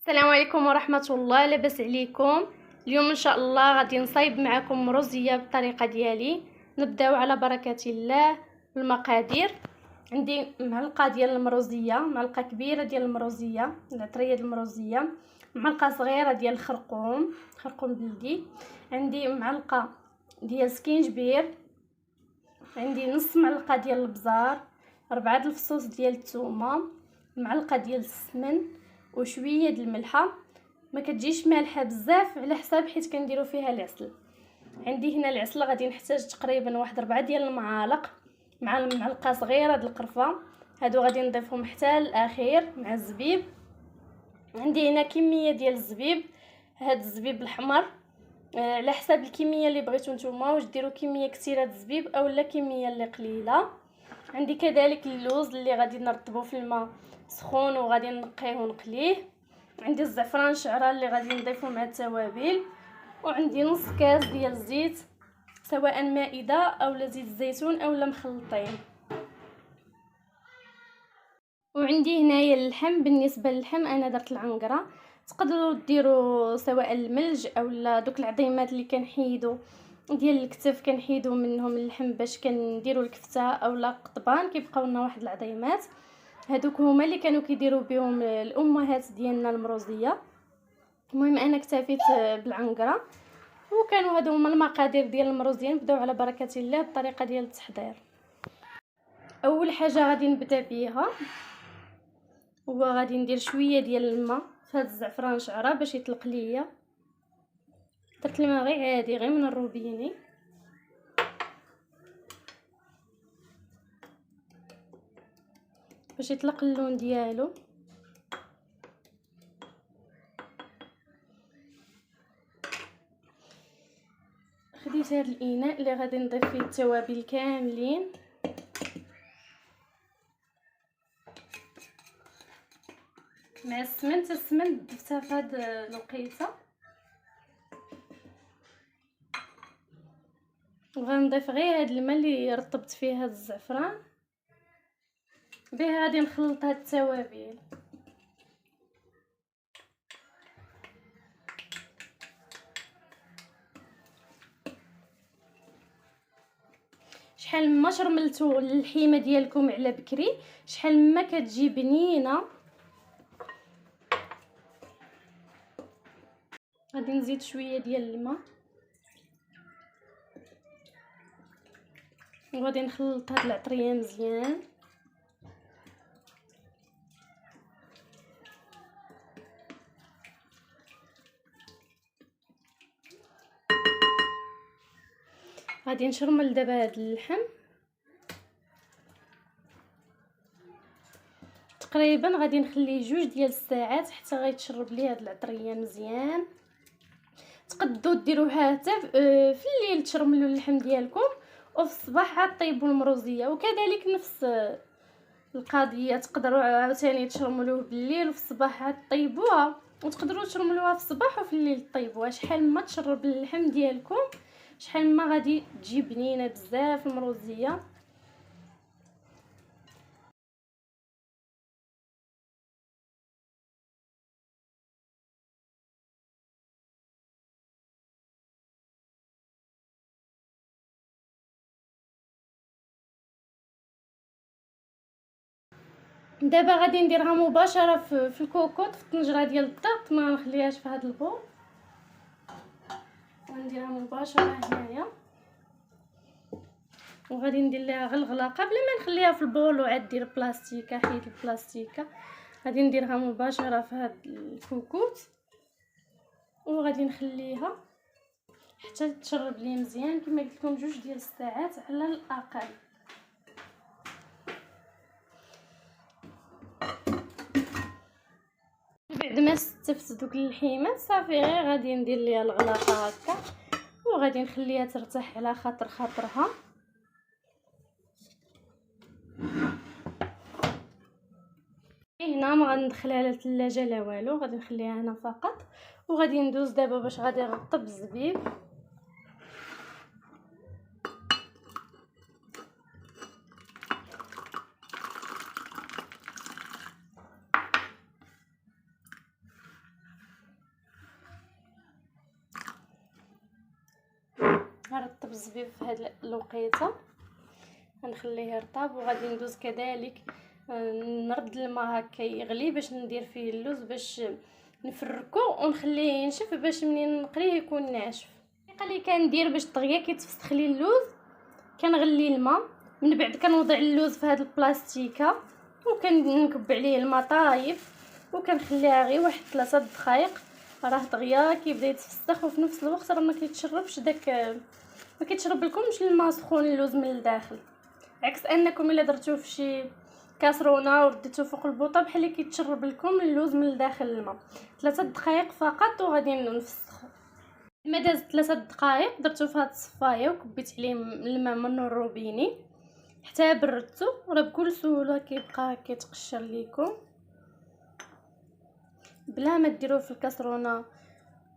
السلام عليكم ورحمه الله. لاباس عليكم؟ اليوم ان شاء الله غادي نصايب معكم مرزيه بالطريقه ديالي. نبداو على بركه الله. المقادير: عندي معلقه ديال المروزيه، معلقه كبيره ديال المروزيه، العطريه ديال المروزيه، معلقه صغيره ديال الخرقوم، خرقوم بلدي، عندي معلقه ديال سكينجبير، عندي نص معلقه ديال البزار، 4 الفصوص ديال الثومه، معلقه ديال السمن وشويه ديال الملحه. ما كتجيش مالحه بزاف على حساب حيت كنديروا فيها العسل. عندي هنا العسل غادي نحتاج تقريبا واحد 4 ديال المعالق مع معلقه صغيره د القرفه، هادو غادي نضيفهم حتى الاخير مع الزبيب. عندي هنا كميه ديال الزبيب، هاد الزبيب الاحمر على حساب الكميه اللي بغيتو نتوما، واش ديروا كميه كثيره د الزبيب اولا كميه اللي قليله. عندي كذلك اللوز اللي غادي نرطبو في الماء سخون وغادي نقيه ونقليه. عندي الزعفران شعره اللي غادي نضيفو مع التوابل، وعندي نص كاس ديال الزيت سواء مائده اولا زيت الزيتون اولا مخلطين. وعندي هنايا اللحم. بالنسبه للحم انا درت العنقره، تقدروا ديروا سواء الملج اولا دوك العظيمات اللي كنحيدوا ديال الكتف كنحيدوا منهم اللحم باش كنديروا الكفته اولا قطبان كيبقاو لنا واحد العظيمات. هادوك هما اللي كانوا كيديروا بهم الامهات ديالنا المروزيه. المهم انا اكتفيت بالعنقره، وكانوا هادو هما المقادير ديال المروزيه. نبداو على بركه الله الطريقه ديال التحضير. اول حاجه غادي نبدا بيها هو غادي ندير شويه ديال الماء في هاد الزعفران شعره باش يطلق ليا. درت الماء غير عادي غير من الروبيني. باش يطلق اللون ديالو. خديت هاد الاناء اللي غادي نضيف فيه التوابل كاملين. مع السمن ضفتها في هاد الوقيته، وغنضيف غير هاد الماء اللي رطبت فيه هاد الزعفران. به غادي نخلط هاد التوابل. شحال ما شرملتو اللحيمه ديالكم على بكري شحال ما كتجي بنينه. غادي نزيد شويه ديال الماء وغادي نخلط هاد العطريه مزيان. غادي نشرمل دابا هاد اللحم تقريبا، غادي نخليه 2 ديال الساعات حتى غيتشرب ليه هاد العطريه مزيان. تقدروا ديروها حتى في الليل تشرملوا اللحم ديالكم، وفي الصباح عاد طيبوا المروزيه. وكذلك نفس القضيه تقدروا عاوتاني تشرملوه بالليل وفي الصباح عاد طيبوها، وتقدروا تشرملوها في الصباح وفي الليل طيبوها. شحال ما تشرب اللحم ديالكم شحال ما غادي تجي بنينه بزاف المروزيه. دابا غادي نديرها مباشره في الكوكوط في الطنجره ديال الضغط، ما نخليهاش في هذا البول. غنديرها مباشره هنايا وغادي ندير ليها غير الغلاقه بلا ما نخليها في البول وعاد دير بلاستيكه. حيد البلاستيكه، غادي نديرها مباشره في هذا الكوكوط وغادي نخليها حتى تشرب لي مزيان كما قلت لكم 2 ديال الساعات على الاقل. بعد ما استفت دوك اللحيمات صافي غير غادي ندير ليها الغلاقه هكا وغادي نخليها ترتاح على خاطرها. هنا ما غندخلها لا الثلاجه لا والو، غادي نخليها هنا فقط. وغادي ندوز دابا باش غادي نرطب الزبيب. نرطب الزبيب في هذه الوقيته، غنخليه يرطب. وغادي ندوز كذلك نرد الماء هكا يغلي باش ندير فيه اللوز باش نفركو ونخليه ينشف باش منين نقليه يكون ناشف. الطريقه اللي كندير باش دغيا كيتفسخ لي اللوز، كنغلي الماء، من بعد كنوضع اللوز في هذه البلاستيكه وكنكب عليه الماء طايب وكنخليها غير واحد 3 دقائق، راه دغيا كيبدا يتفسخ وفي نفس الوقت راه ما كيتشربش داك، ما كيتشرب لكمش الماء سخون اللوز من الداخل، عكس انكم الا درتوه في شي كاسرونه ورديتوه فوق البوطه بحال اللي كيتشرب لكم اللوز من الداخل الماء. 3 دقائق فقط وغادي نفسخو. ما داز 3 دقائق درتو في هاد الصفايه وكبيت عليه الماء من الروبيني حتى بردتو، راه بكل سهوله كيبقى كيتقشر ليكم بلا ما ديروه في الكاسرونه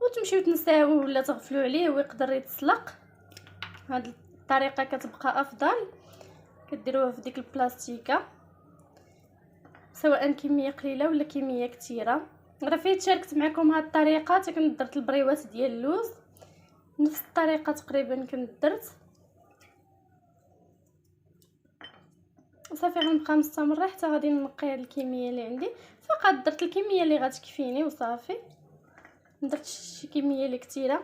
وتمشيو تنساوه ولا تغفلوا عليه ويقدر يتسلق. هاد الطريقه كتبقى افضل، كديروه في ديك البلاستيكه سواء كميه قليله ولا كميه كثيره. راه فايت شاركت معكم هاد الطريقه حتى كنت درت البريوات ديال اللوز نفس الطريقه تقريبا كنت درت. صافي غنبقى مستمره حتى غادي نقي هاد الكميه اللي عندي، فقط درت الكميه اللي غتكفيني وصافي، مدرتش شي كميه اللي كثيره.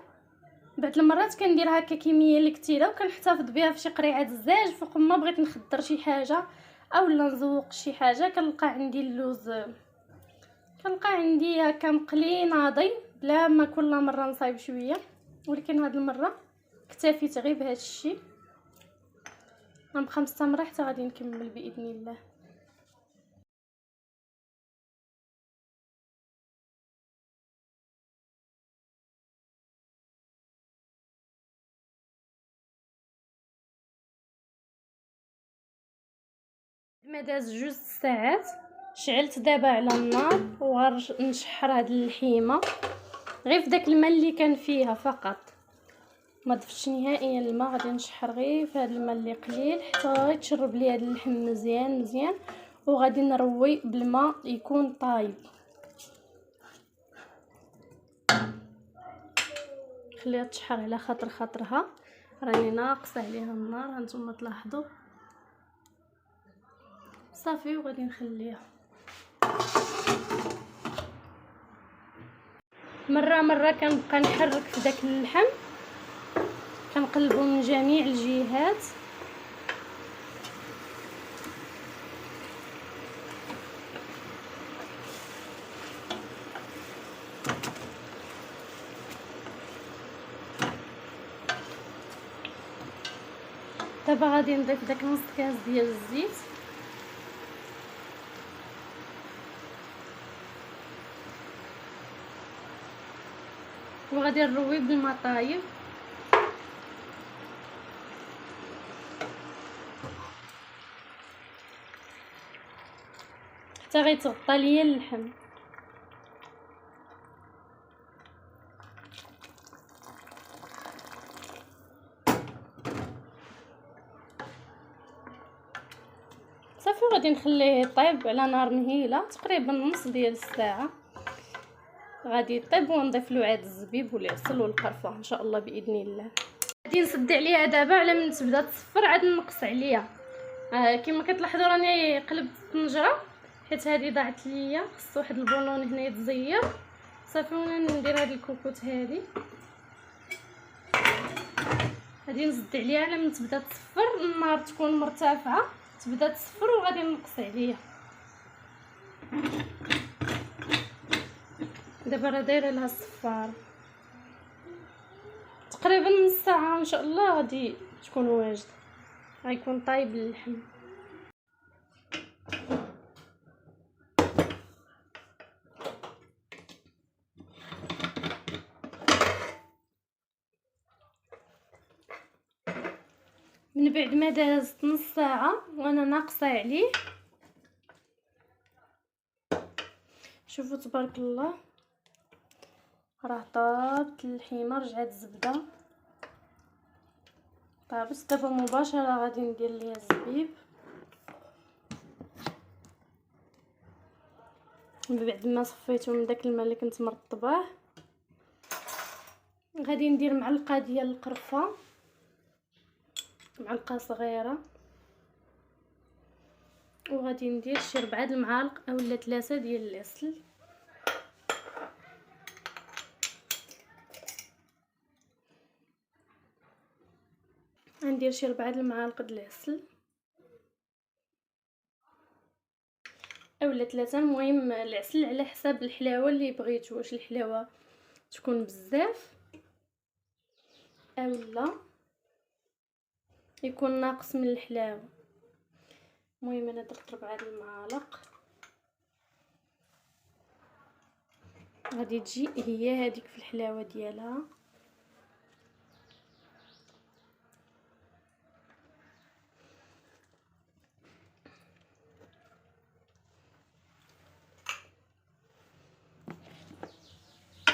بعض المرات كندير هكا كميه اللي كثيره وكنحتفظ بها في شي قريعه الزاج فوق ما بغيت نخدر شي حاجه اولا نزوق شي حاجه. كنلقى عندي اللوز، كنلقى عندي هكا مقلي ناضي بلا ما كل مره نصايب شويه، ولكن هاد المره اكتفيت غير بهذا الشيء. غنبقى مستمره حتى غادي نكمل باذن الله. ما داز 2 ساعات شعلت دابا على النار وغنشحر هاد اللحيمه غير في داك الماء اللي كان فيها فقط، ما ضفتش نهائيا الماء. غادي نشحر غير في هذا الماء اللي قليل حتى يتشرب لي هذا اللحم مزيان مزيان، وغادي نروي بالماء يكون طايب. خليها تشحر على خاطرها، راني ناقصه عليها النار هانتوما تلاحظوا صافي. وغادي نخليها مره كنبقى نحرك في داك اللحم، كنقلبو من جميع الجهات. دابا غادي نضيف داك نص كاس ديال الزيت وغادي نروي بالماء طايب حتى غيتغطى ليا اللحم. صافي غادي نخليه يطيب على نار مهيله تقريبا نص ديال الساعه، غادي يطيب ونضيف له عاد الزبيب والعسل والقرفه ان شاء الله باذن الله. غادي نسد عليها دابا على من تبدا تصفر عاد نقص عليها. كما كتلاحظوا راني قلبت الطنجره حيت هذه ضاعت ليا، خص واحد البولون هنا يتزير. صافي وانا ندير هذه الكوكوت هذه غادي نزد عليها على من تبدا تصفر، النار تكون مرتفعه تبدا تصفر وغادي نقص عليها. دابا راه دايره لها الصفار تقريبا نص ساعه ان شاء الله غادي تكون واجده، غيكون طايب اللحم. من بعد ما دازت نص ساعه وانا ناقصه عليه، شوفوا تبارك الله راه طابت اللحيمه رجعت الزبده طابت. دابا مباشره غادي ندير ليها الزبيب من بعد ما صفيته من داك الماء اللي كنت مرطباه. غادي ندير معلقه ديال القرفه معلقه صغيره، وغادي ندير شي 4 المعالق اولا 3 ديال العسل. غندير شي 4 المعالق د العسل اولا 3. المهم العسل على حساب الحلاوه اللي بغيتو، واش الحلاوه تكون بزاف اولا يكون ناقص من الحلاوه. المهم انا درت 4 المعالق. غادي تجي هي هذيك في الحلاوه ديالها.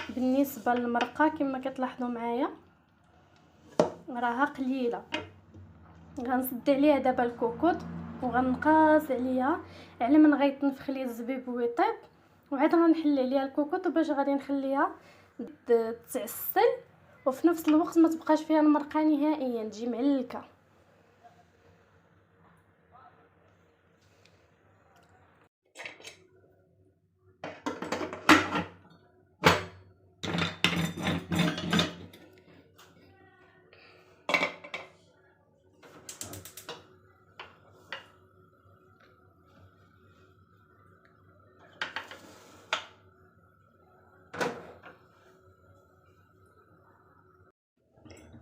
بالنسبه للمرقه كما كتلاحظوا معايا راها قليله، غنسد عليها دابا الكوكوط وغنقاس عليها على من غيتنفخ لي الزبيب ويطيب، وعاد غنحل عليها الكوكوط باش غادي نخليها تعسل، وفي نفس الوقت ما تبقاش فيها المرقه نهائيا، تجي معلكه.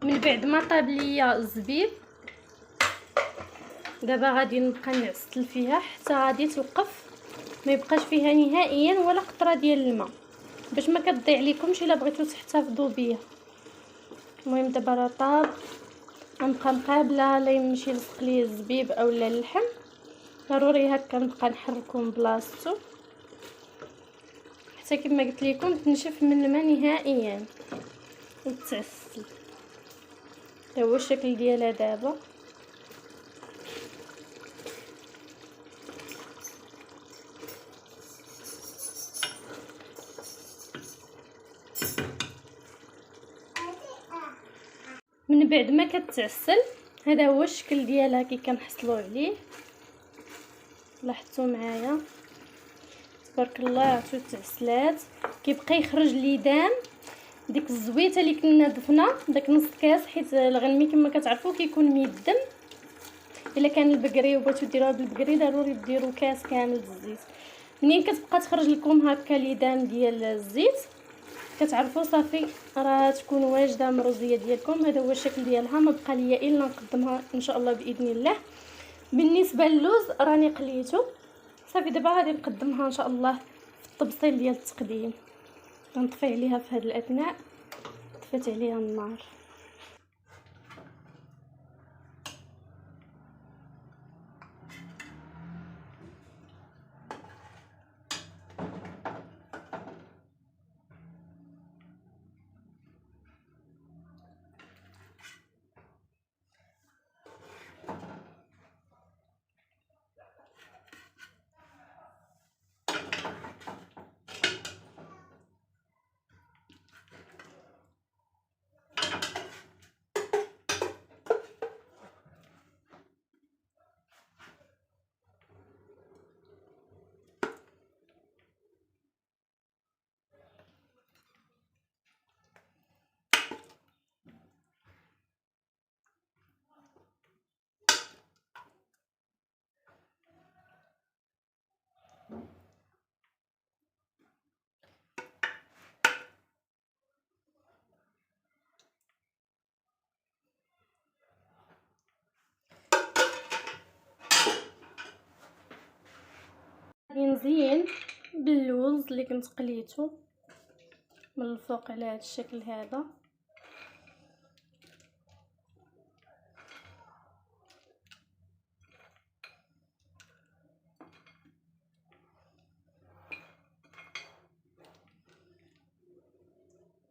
من بعد ما طاب ليا الزبيب دابا غادي نبقى نعسل فيها حتى غادي توقف، ما يبقاش فيها نهائيا ولا قطره ديال الماء باش ما كتضيع لكمش الا بغيتو تحتفظوا بيها. المهم دابا راه طاب، غنبقى مقابله لا يمشي يلصق ليا الزبيب اولا اللحم، ضروري هكا نبقى نحركو من بلاصتو حتى كما قلت لكم تنشف من الماء نهائيا وتعسل. هذا هو الشكل ديالها دابا. من بعد ما كتعسل هذا هو الشكل ديالها كي كنحصلوا عليه. لاحظتوا معايا تبارك الله عرفتوا تعسلات، كيبقى يخرج ليدام ديك الزويته اللي كنا ضفنا داك نص كاس، حيت الغنمي كما كتعرفوا كيكون ميدم. الا كان البقري وبغيتو ديروها بالبقري ضروري ديروا كاس كامل الزيت. منين كتبقى تخرج لكم هكا ليدام ديال الزيت كتعرفوا صافي راه تكون واجده المروزيه ديالكم. هذا هو الشكل ديالها، ما بقى ليا الا نقدمها ان شاء الله باذن الله. بالنسبه للوز راني قليته صافي، دابا غادي نقدمها ان شاء الله في التبصيل ديال التقديم. غنطفي عليها في هذه الاثناء، طفيت عليها النار. غادي نزين باللوز اللي كنت قليته من الفوق على هذا الشكل هذا.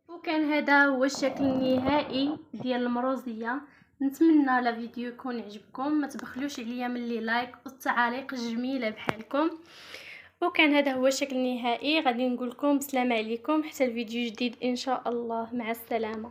وكان هذا هو الشكل النهائي ديال المروزيه. نتمنى لا فيديو يكون عجبكم، ما تبخلوش عليا من لي لايك والتعاليق الجميله بحالكم. وكان هذا هو الشكل النهائي. غادي نقول لكم السلام عليكم حتى الفيديو جديد ان شاء الله، مع السلامه.